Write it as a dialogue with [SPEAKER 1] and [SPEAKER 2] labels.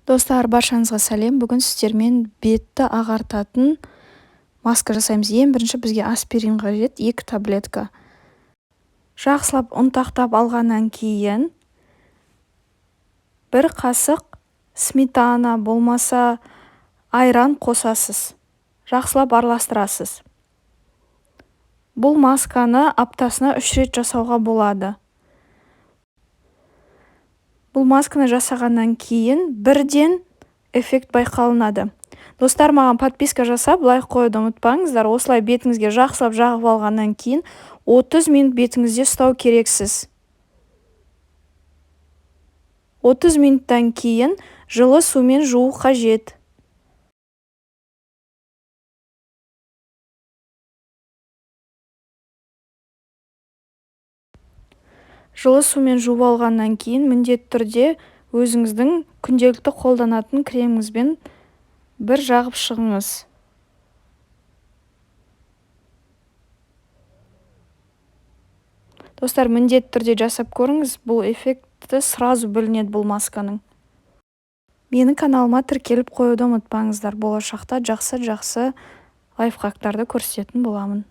[SPEAKER 1] Достар, баршаңызға сәлем. Бүгін сіздермен бетті ағартатын маска жасаймыз. Ең бірінші бізге аспирин қажет, 2 таблетка. Жақсылап ұнтақтап алғаннан кейін 1 қасық сметана болмаса айран қосасыз. Жақсылап араластырасыз. Бұл масканы аптасына 3 рет жасауға болады. Бұл масканы жасағаннан кейін бірден эффект байқалынады. Достар, маған подписка жасап, лайк қоюды ұмытпаңыздар. Осылай бетіңізге жақсылап жағып алғаннан кейін 30 минут бетіңізде ұстау керексіз. 30 минуттан кейін жылы сумен жуу қажет. Жылы сумен жуып алғаннан кейін міндетті түрде өзіңіздің күнделікті қолданатын креміңізбен бір жағып шығыңыз. Достар, міндетті түрде жасап көріңіз, бұл эффекті сразу білінеді бұл масканың. Менің каналыма тіркеліп қоюды ұмытпаңыздар. Болашақта жақсы лайфхактарды көрсететін боламын.